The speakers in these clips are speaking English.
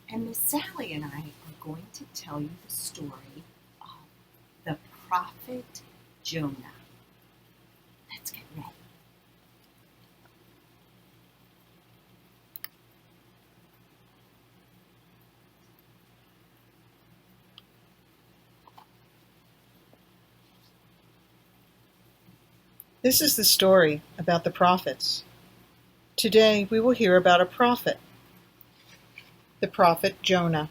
and Miss Sally and I are going to tell you the story of the prophet Jonah. Let's get ready. This is the story about the prophets. Today we will hear about a prophet, the prophet Jonah.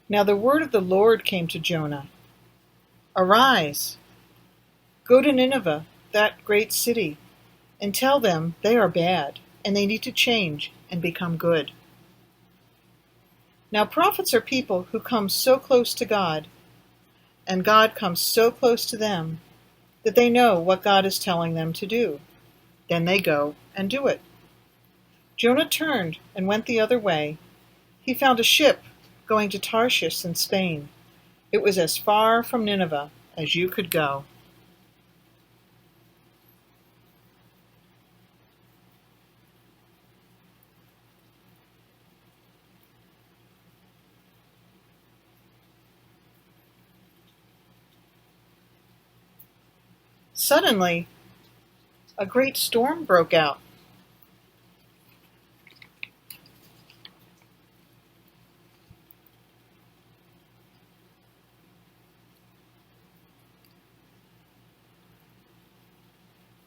Now the word of the Lord came to Jonah. Arise, go to Nineveh, that great city, and tell them they are bad, and they need to change and become good. Now prophets are people who come so close to God, and God comes so close to them, that they know what God is telling them to do. Then they go and do it. Jonah turned and went the other way. He found a ship going to Tarshish in Spain. It was as far from Nineveh as you could go. Suddenly, a great storm broke out.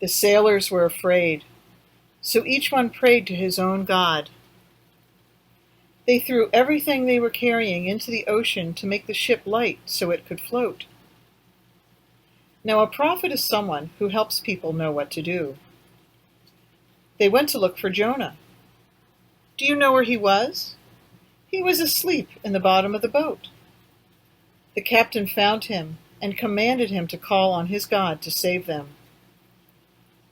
The sailors were afraid, so each one prayed to his own God. They threw everything they were carrying into the ocean to make the ship light so it could float. Now a prophet is someone who helps people know what to do. They went to look for Jonah. Do you know where he was? He was asleep in the bottom of the boat. The captain found him and commanded him to call on his God to save them.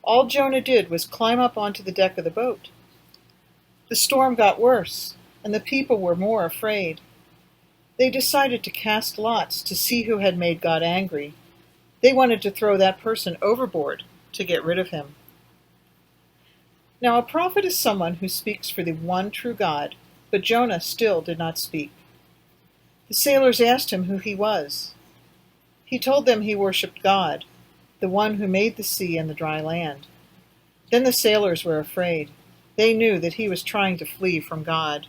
All Jonah did was climb up onto the deck of the boat. The storm got worse, and the people were more afraid. They decided to cast lots to see who had made God angry. They wanted to throw that person overboard to get rid of him. Now a prophet is someone who speaks for the one true God, but Jonah still did not speak. The sailors asked him who he was. He told them he worshipped God, the one who made the sea and the dry land. Then the sailors were afraid. They knew that he was trying to flee from God.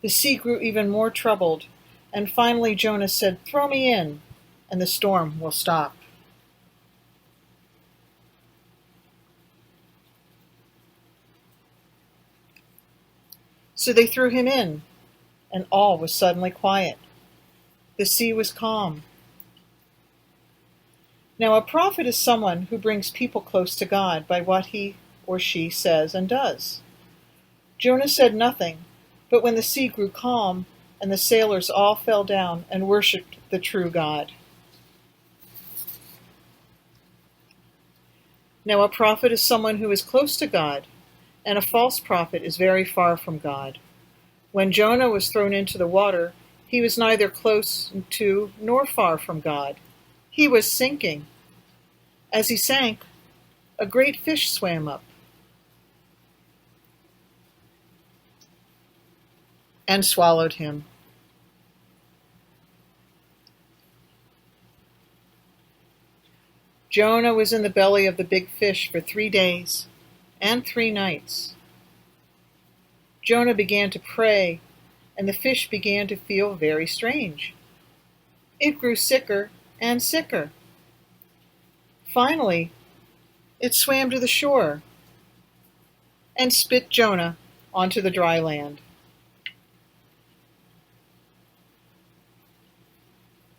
The sea grew even more troubled, and finally Jonah said, "Throw me in, and the storm will stop." So they threw him in, and all was suddenly quiet. The sea was calm. Now a prophet is someone who brings people close to God by what he or she says and does. Jonah said nothing, but when the sea grew calm and the sailors all fell down and worshipped the true God. Now a prophet is someone who is close to God, and a false prophet is very far from God. When Jonah was thrown into the water, he was neither close to nor far from God. He was sinking. As he sank, a great fish swam up and swallowed him. Jonah was in the belly of the big fish for 3 days and 3 nights. Jonah began to pray, and the fish began to feel very strange. It grew sicker and sicker. Finally, it swam to the shore and spit Jonah onto the dry land.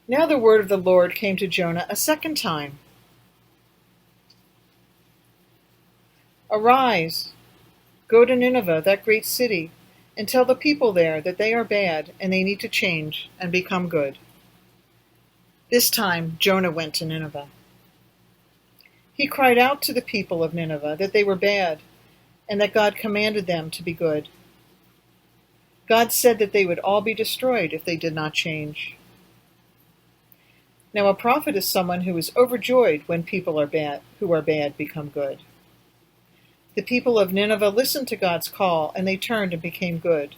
Now the word of the Lord came to Jonah a second time. Arise, go to Nineveh, that great city, and tell the people there that they are bad and they need to change and become good. This time Jonah went to Nineveh. He cried out to the people of Nineveh that they were bad and that God commanded them to be good. God said that they would all be destroyed if they did not change. Now a prophet is someone who is overjoyed when people who are bad become good. The people of Nineveh listened to God's call, and they turned and became good.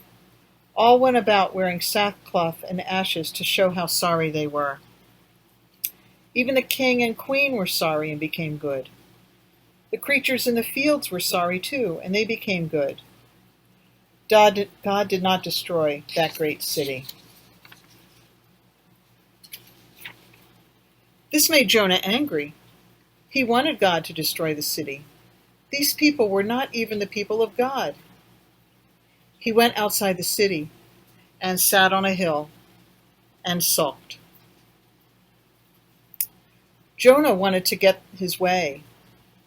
All went about wearing sackcloth and ashes to show how sorry they were. Even the king and queen were sorry and became good. The creatures in the fields were sorry too, and they became good. God did not destroy that great city. This made Jonah angry. He wanted God to destroy the city. These people were not even the people of God. He went outside the city and sat on a hill and sulked. Jonah wanted to get his way.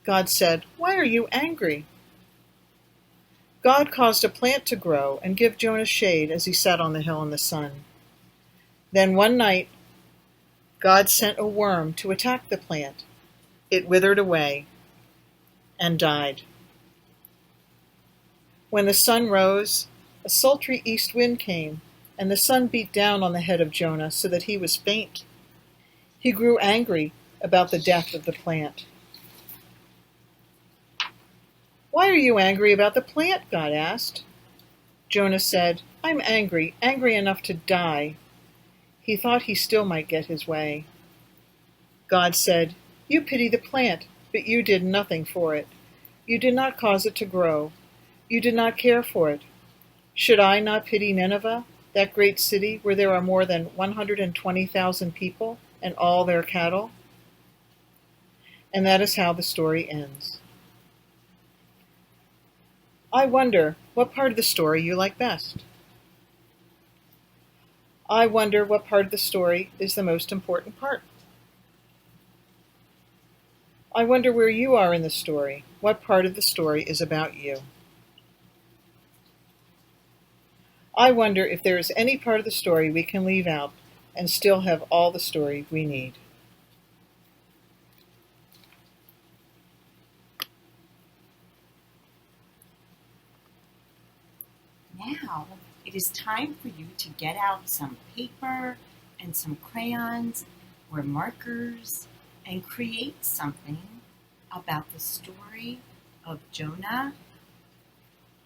God said, "Why are you angry?" God caused a plant to grow and give Jonah shade as he sat on the hill in the sun. Then one night, God sent a worm to attack the plant. It withered away and died. When the sun rose, a sultry east wind came, and the sun beat down on the head of Jonah so that he was faint. He grew angry about the death of the plant. "Why are you angry about the plant?" God asked. Jonah said, "I'm angry enough to die." He thought he still might get his way. God said, "You pity the plant, but you did nothing for it. You did not cause it to grow. You did not care for it. Should I not pity Nineveh, that great city where there are more than 120,000 people and all their cattle?" And that is how the story ends. I wonder what part of the story you like best. I wonder what part of the story is the most important part. I wonder where you are in the story. What part of the story is about you? I wonder if there is any part of the story we can leave out and still have all the story we need. Now it is time for you to get out some paper and some crayons or markers and create something about the story of Jonah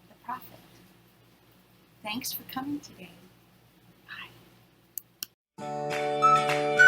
the prophet. Thanks for coming today. Bye.